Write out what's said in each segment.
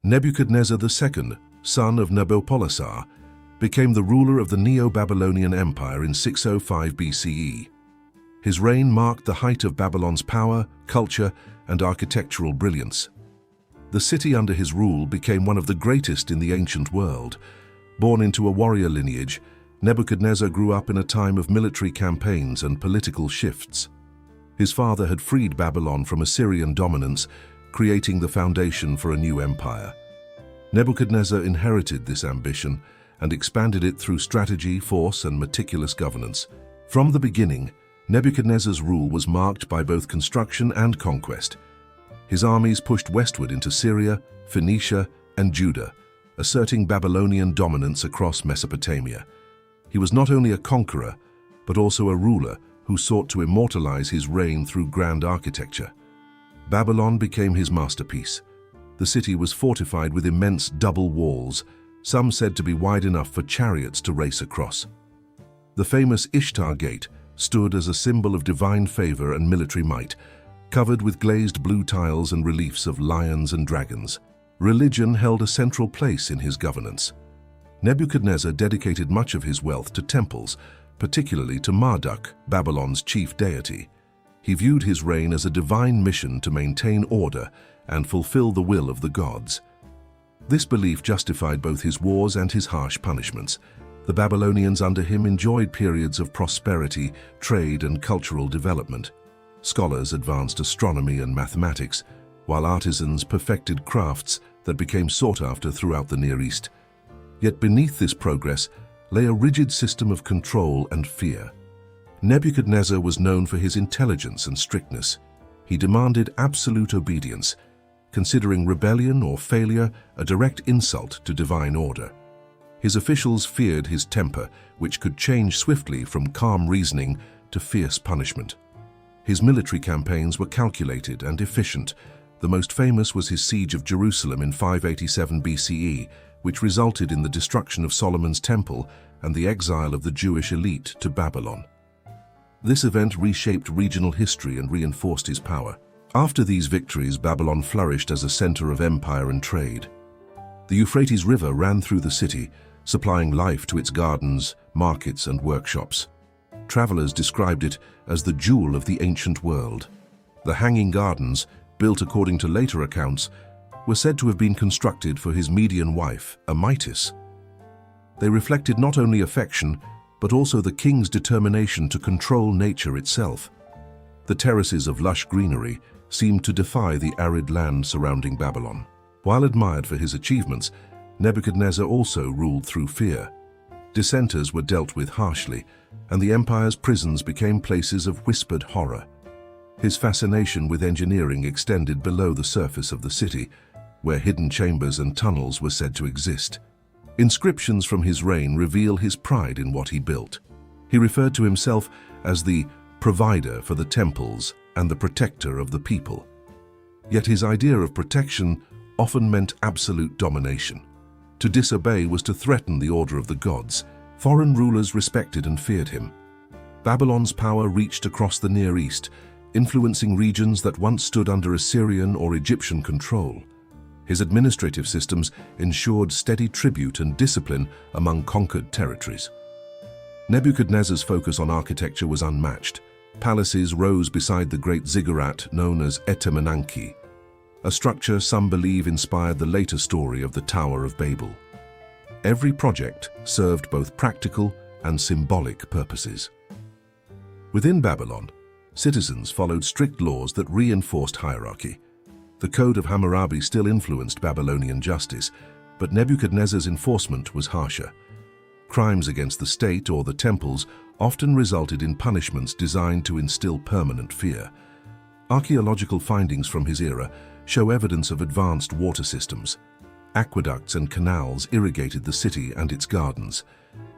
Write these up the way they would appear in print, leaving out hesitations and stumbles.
Nebuchadnezzar II, son of Nabopolassar, became the ruler of the Neo-Babylonian Empire in 605 BCE. His reign marked the height of Babylon's power, culture, and architectural brilliance. The city under his rule became one of the greatest in the ancient world. Born into a warrior lineage, Nebuchadnezzar grew up in a time of military campaigns and political shifts. His father had freed Babylon from Assyrian dominance, creating the foundation for a new empire. Nebuchadnezzar inherited this ambition and expanded it through strategy, force, and meticulous governance. From the beginning, Nebuchadnezzar's rule was marked by both construction and conquest. His armies pushed westward into Syria, Phoenicia, and Judah, asserting Babylonian dominance across Mesopotamia. He was not only a conqueror, but also a ruler who sought to immortalize his reign through grand architecture. Babylon became his masterpiece. The city was fortified with immense double walls, some said to be wide enough for chariots to race across. The famous Ishtar Gate stood as a symbol of divine favor and military might, covered with glazed blue tiles and reliefs of lions and dragons. Religion held a central place in his governance. Nebuchadnezzar dedicated much of his wealth to temples, particularly to Marduk, Babylon's chief deity. He viewed his reign as a divine mission to maintain order and fulfill the will of the gods. This belief justified both his wars and his harsh punishments. The Babylonians under him enjoyed periods of prosperity, trade, and cultural development. Scholars advanced astronomy and mathematics, while artisans perfected crafts that became sought after throughout the Near East. Yet beneath this progress lay a rigid system of control and fear. Nebuchadnezzar was known for his intelligence and strictness. He demanded absolute obedience, considering rebellion or failure a direct insult to divine order. His officials feared his temper, which could change swiftly from calm reasoning to fierce punishment. His military campaigns were calculated and efficient. The most famous was his siege of Jerusalem in 587 BCE, which resulted in the destruction of Solomon's temple and the exile of the Jewish elite to Babylon. This event reshaped regional history and reinforced his power. After these victories, Babylon flourished as a center of empire and trade. The Euphrates River ran through the city, supplying life to its gardens, markets, and workshops. Travelers described it as the jewel of the ancient world. The Hanging Gardens, built according to later accounts, were said to have been constructed for his Median wife, Amytis. They reflected not only affection, but also the king's determination to control nature itself. The terraces of lush greenery seemed to defy the arid land surrounding Babylon. While admired for his achievements, Nebuchadnezzar also ruled through fear. Dissenters were dealt with harshly, and the empire's prisons became places of whispered horror. His fascination with engineering extended below the surface of the city, where hidden chambers and tunnels were said to exist. Inscriptions from his reign reveal his pride in what he built. He referred to himself as the provider for the temples and the protector of the people. Yet his idea of protection often meant absolute domination. To disobey was to threaten the order of the gods. Foreign rulers respected and feared him. Babylon's power reached across the Near East, influencing regions that once stood under Assyrian or Egyptian control. His administrative systems ensured steady tribute and discipline among conquered territories. Nebuchadnezzar's focus on architecture was unmatched. Palaces rose beside the great ziggurat known as Etemenanki, a structure some believe inspired the later story of the Tower of Babel. Every project served both practical and symbolic purposes. Within Babylon, citizens followed strict laws that reinforced hierarchy. The Code of Hammurabi still influenced Babylonian justice, but Nebuchadnezzar's enforcement was harsher. Crimes against the state or the temples often resulted in punishments designed to instill permanent fear. Archaeological findings from his era show evidence of advanced water systems. Aqueducts and canals irrigated the city and its gardens.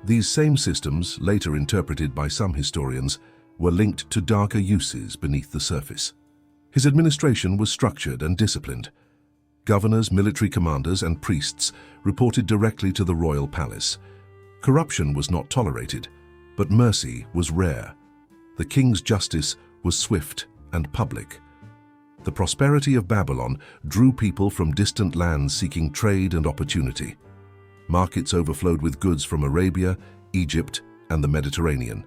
These same systems, later interpreted by some historians, were linked to darker uses beneath the surface. His administration was structured and disciplined. Governors, military commanders, and priests reported directly to the royal palace. Corruption was not tolerated, but mercy was rare. The king's justice was swift and public. The prosperity of Babylon drew people from distant lands seeking trade and opportunity. Markets overflowed with goods from Arabia, Egypt, and the Mediterranean.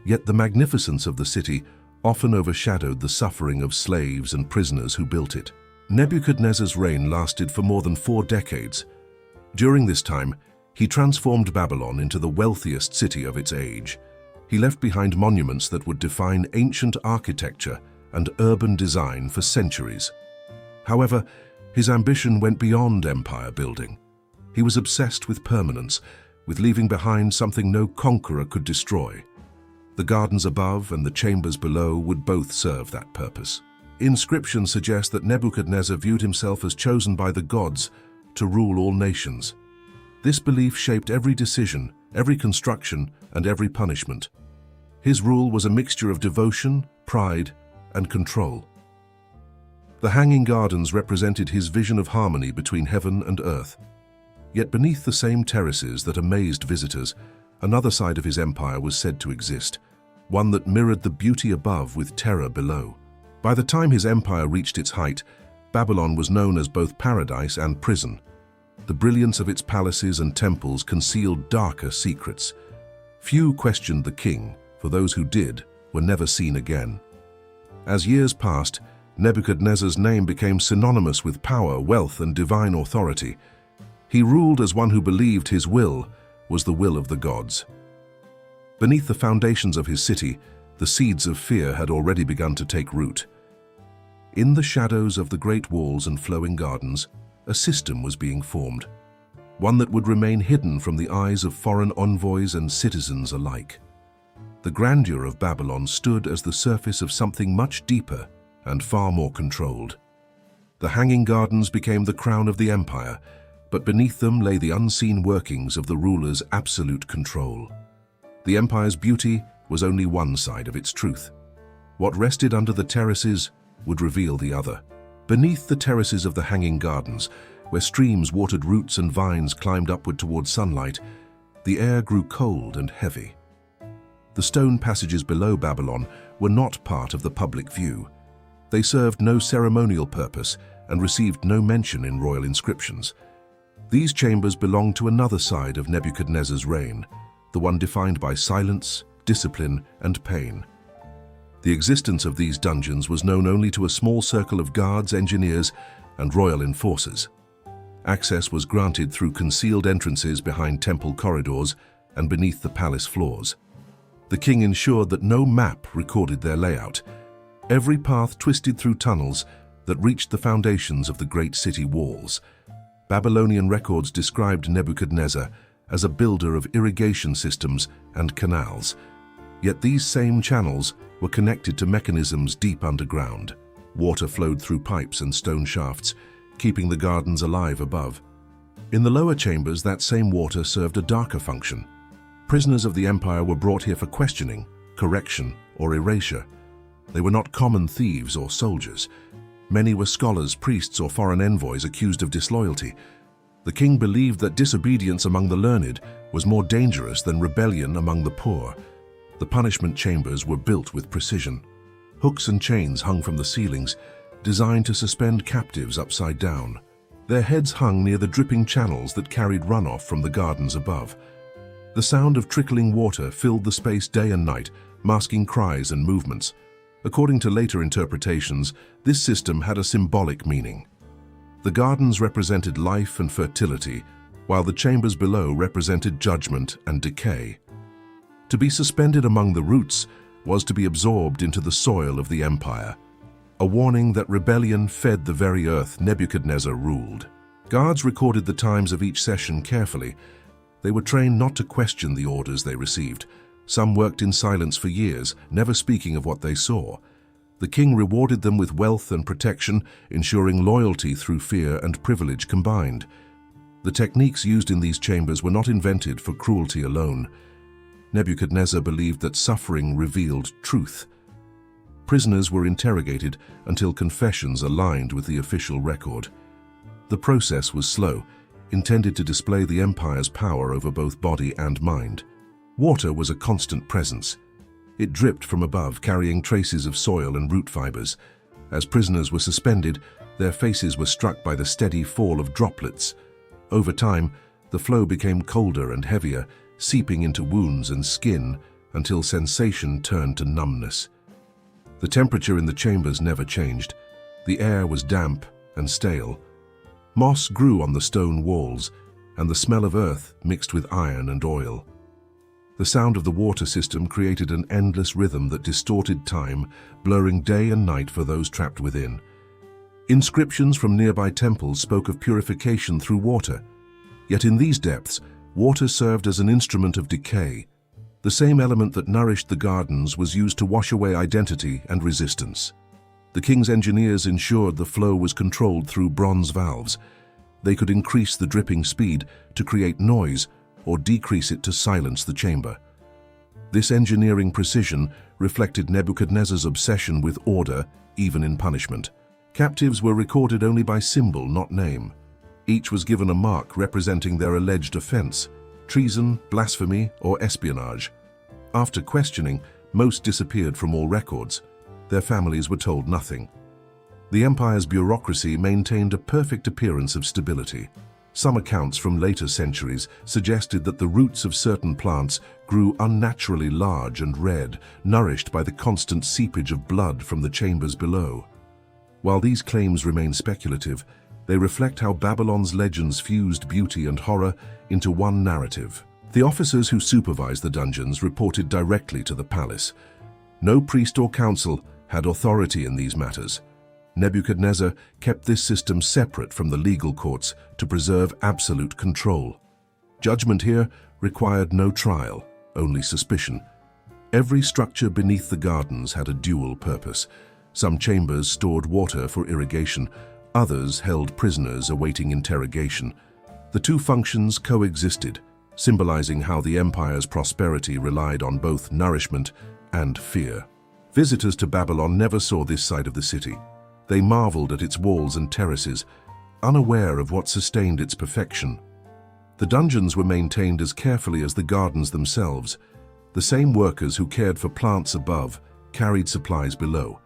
Yet the magnificence of the city often overshadowed the suffering of slaves and prisoners who built it. Nebuchadnezzar's reign lasted for more than 4 decades. During this time, he transformed Babylon into the wealthiest city of its age. He left behind monuments that would define ancient architecture and urban design for centuries. However, his ambition went beyond empire building. He was obsessed with permanence, with leaving behind something no conqueror could destroy. The gardens above and the chambers below would both serve that purpose. Inscriptions suggest that Nebuchadnezzar viewed himself as chosen by the gods to rule all nations. This belief shaped every decision, every construction, and every punishment. His rule was a mixture of devotion, pride, and control. The hanging gardens represented his vision of harmony between heaven and earth. Yet beneath the same terraces that amazed visitors, another side of his empire was said to exist, one that mirrored the beauty above with terror below. By the time his empire reached its height, Babylon was known as both paradise and prison. The brilliance of its palaces and temples concealed darker secrets. Few questioned the king, for those who did were never seen again. As years passed, Nebuchadnezzar's name became synonymous with power, wealth, and divine authority. He ruled as one who believed his will was the will of the gods. Beneath the foundations of his city, the seeds of fear had already begun to take root. In the shadows of the great walls and flowing gardens, a system was being formed, one that would remain hidden from the eyes of foreign envoys and citizens alike. The grandeur of Babylon stood as the surface of something much deeper and far more controlled. The hanging gardens became the crown of the empire, but beneath them lay the unseen workings of the ruler's absolute control. The empire's beauty was only one side of its truth. What rested under the terraces would reveal the other. Beneath the terraces of the hanging gardens, where streams watered roots and vines climbed upward towards sunlight, the air grew cold and heavy. The stone passages below Babylon were not part of the public view. They served no ceremonial purpose and received no mention in royal inscriptions. These chambers belonged to another side of Nebuchadnezzar's reign, the one defined by silence, discipline, and pain. The existence of these dungeons was known only to a small circle of guards, engineers, and royal enforcers. Access was granted through concealed entrances behind temple corridors and beneath the palace floors. The king ensured that no map recorded their layout. Every path twisted through tunnels that reached the foundations of the great city walls. Babylonian records described Nebuchadnezzar as a builder of irrigation systems and canals. Yet these same channels were connected to mechanisms deep underground. Water flowed through pipes and stone shafts, keeping the gardens alive above. In the lower chambers, that same water served a darker function. Prisoners of the empire were brought here for questioning, correction, or erasure. They were not common thieves or soldiers. Many were scholars, priests, or foreign envoys accused of disloyalty. The king believed that disobedience among the learned was more dangerous than rebellion among the poor. The punishment chambers were built with precision. Hooks and chains hung from the ceilings, designed to suspend captives upside down. Their heads hung near the dripping channels that carried runoff from the gardens above. The sound of trickling water filled the space day and night, masking cries and movements. According to later interpretations, this system had a symbolic meaning. The gardens represented life and fertility, while the chambers below represented judgment and decay. To be suspended among the roots was to be absorbed into the soil of the empire, a warning that rebellion fed the very earth Nebuchadnezzar ruled. Guards recorded the times of each session carefully. They were trained not to question the orders they received. Some worked in silence for years, never speaking of what they saw. The king rewarded them with wealth and protection, ensuring loyalty through fear and privilege combined. The techniques used in these chambers were not invented for cruelty alone. Nebuchadnezzar believed that suffering revealed truth. Prisoners were interrogated until confessions aligned with the official record. The process was slow, intended to display the empire's power over both body and mind. Water was a constant presence. It dripped from above, carrying traces of soil and root fibers. As prisoners were suspended, their faces were struck by the steady fall of droplets. Over time, the flow became colder and heavier, seeping into wounds and skin until sensation turned to numbness. The temperature in the chambers never changed. The air was damp and stale. Moss grew on the stone walls, and the smell of earth mixed with iron and oil. The sound of the water system created an endless rhythm that distorted time, blurring day and night for those trapped within. Inscriptions from nearby temples spoke of purification through water. Yet in these depths, water served as an instrument of decay. The same element that nourished the gardens was used to wash away identity and resistance. The king's engineers ensured the flow was controlled through bronze valves. They could increase the dripping speed to create noise or decrease it to silence the chamber. This engineering precision reflected Nebuchadnezzar's obsession with order, even in punishment. Captives were recorded only by symbol, not name. Each was given a mark representing their alleged offense: treason, blasphemy, or espionage. After questioning, most disappeared from all records. Their families were told nothing. The empire's bureaucracy maintained a perfect appearance of stability. Some accounts from later centuries suggested that the roots of certain plants grew unnaturally large and red, nourished by the constant seepage of blood from the chambers below. While these claims remain speculative, they reflect how Babylon's legends fused beauty and horror into one narrative. The officers who supervised the dungeons reported directly to the palace. No priest or council had authority in these matters. Nebuchadnezzar kept this system separate from the legal courts to preserve absolute control. Judgment here required no trial, only suspicion. Every structure beneath the gardens had a dual purpose. Some chambers stored water for irrigation, others held prisoners awaiting interrogation. The two functions coexisted, symbolizing how the empire's prosperity relied on both nourishment and fear. Visitors to Babylon never saw this side of the city. They marveled at its walls and terraces, unaware of what sustained its perfection. The dungeons were maintained as carefully as the gardens themselves. The same workers who cared for plants above carried supplies below,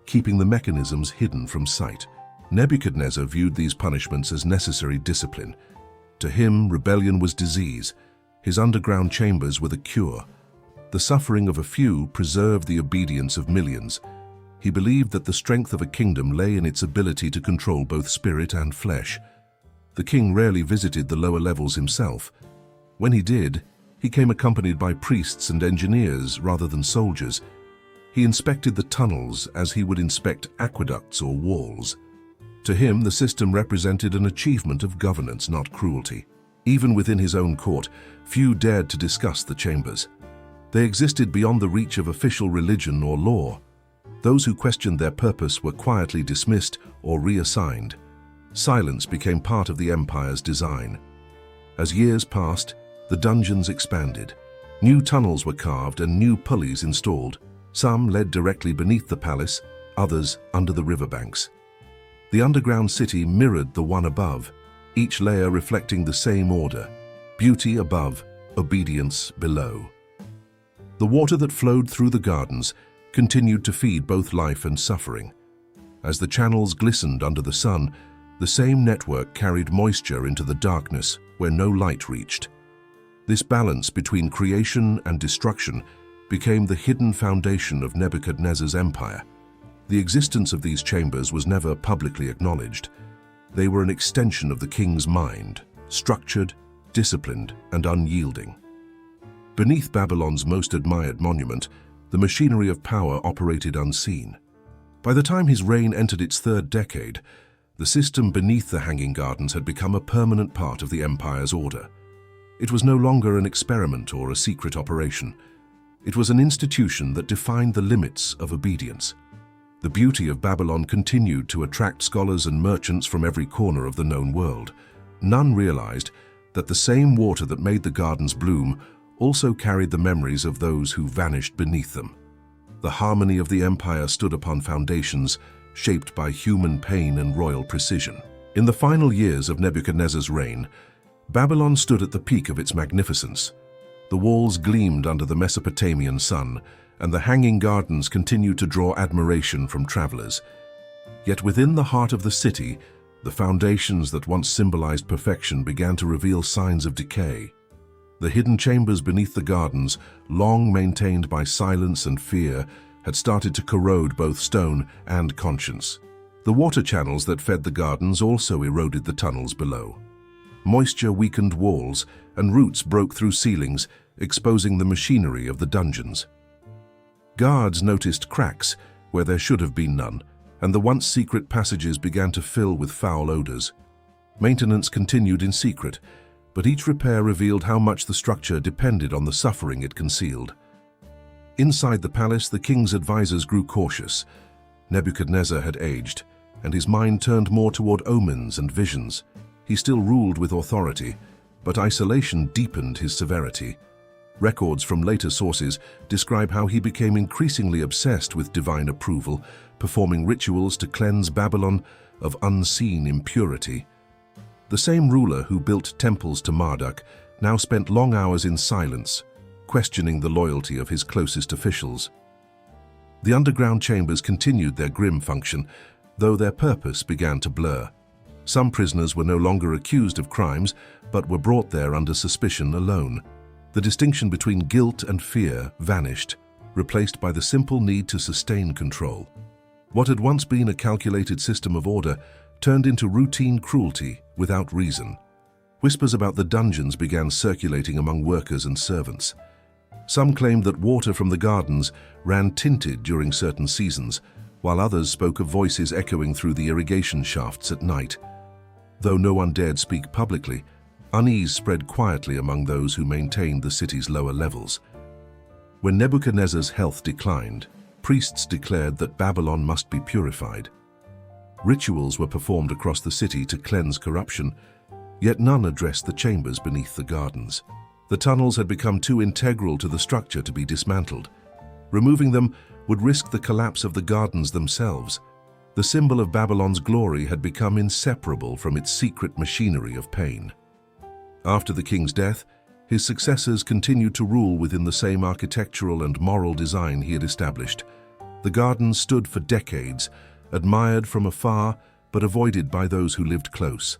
keeping the mechanisms hidden from sight. Nebuchadnezzar viewed these punishments as necessary discipline. To him, rebellion was disease. His underground chambers were the cure. The suffering of a few preserved the obedience of millions. He believed that the strength of a kingdom lay in its ability to control both spirit and flesh. The king rarely visited the lower levels himself. When he did, he came accompanied by priests and engineers rather than soldiers. He inspected the tunnels as he would inspect aqueducts or walls. To him, the system represented an achievement of governance, not cruelty. Even within his own court, few dared to discuss the chambers. They existed beyond the reach of official religion or law. Those who questioned their purpose were quietly dismissed or reassigned. Silence became part of the empire's design. As years passed, the dungeons expanded. New tunnels were carved and new pulleys installed. Some led directly beneath the palace, others under the riverbanks. The underground city mirrored the one above, each layer reflecting the same order: beauty above, obedience below. The water that flowed through the gardens continued to feed both life and suffering. As the channels glistened under the sun, the same network carried moisture into the darkness where no light reached. This balance between creation and destruction became the hidden foundation of Nebuchadnezzar's empire. The existence of these chambers was never publicly acknowledged. They were an extension of the king's mind, structured, disciplined, and unyielding. Beneath Babylon's most admired monument, the machinery of power operated unseen. By the time his reign entered its third decade, the system beneath the Hanging Gardens had become a permanent part of the empire's order. It was no longer an experiment or a secret operation. It was an institution that defined the limits of obedience. The beauty of Babylon continued to attract scholars and merchants from every corner of the known world. None realized that the same water that made the gardens bloom also carried the memories of those who vanished beneath them. The harmony of the empire stood upon foundations shaped by human pain and royal precision. In the final years of Nebuchadnezzar's reign, Babylon stood at the peak of its magnificence. The walls gleamed under the Mesopotamian sun, and the Hanging Gardens continued to draw admiration from travelers. Yet within the heart of the city, the foundations that once symbolized perfection began to reveal signs of decay. The hidden chambers beneath the gardens, long maintained by silence and fear, had started to corrode both stone and conscience. The water channels that fed the gardens also eroded the tunnels below. Moisture weakened walls, and roots broke through ceilings, exposing the machinery of the dungeons. Guards noticed cracks where there should have been none, and the once secret passages began to fill with foul odors. Maintenance continued in secret, but each repair revealed how much the structure depended on the suffering it concealed. Inside the palace, the king's advisors grew cautious. Nebuchadnezzar had aged, and his mind turned more toward omens and visions. He still ruled with authority, but isolation deepened his severity. Records from later sources describe how he became increasingly obsessed with divine approval, performing rituals to cleanse Babylon of unseen impurity. The same ruler who built temples to Marduk now spent long hours in silence, questioning the loyalty of his closest officials. The underground chambers continued their grim function, though their purpose began to blur. Some prisoners were no longer accused of crimes, but were brought there under suspicion alone. The distinction between guilt and fear vanished, replaced by the simple need to sustain control. What had once been a calculated system of order turned into routine cruelty without reason. Whispers about the dungeons began circulating among workers and servants. Some claimed that water from the gardens ran tinted during certain seasons, while others spoke of voices echoing through the irrigation shafts at night. Though no one dared speak publicly, unease spread quietly among those who maintained the city's lower levels. When Nebuchadnezzar's health declined, priests declared that Babylon must be purified. Rituals were performed across the city to cleanse corruption, yet none addressed the chambers beneath the gardens. The tunnels had become too integral to the structure to be dismantled. Removing them would risk the collapse of the gardens themselves. The symbol of Babylon's glory had become inseparable from its secret machinery of pain. After the king's death, his successors continued to rule within the same architectural and moral design he had established. The gardens stood for decades, admired from afar but avoided by those who lived close.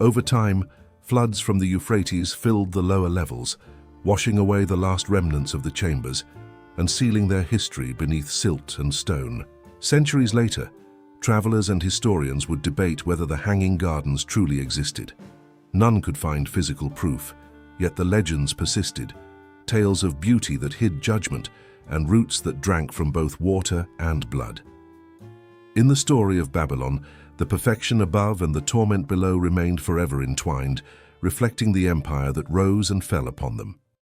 Over time, floods from the Euphrates filled the lower levels, washing away the last remnants of the chambers and sealing their history beneath silt and stone. Centuries later, travelers and historians would debate whether the hanging gardens truly existed. None could find physical proof, yet the legends persisted, tales of beauty that hid judgment and roots that drank from both water and blood. In the story of Babylon, the perfection above and the torment below remained forever entwined, reflecting the empire that rose and fell upon them.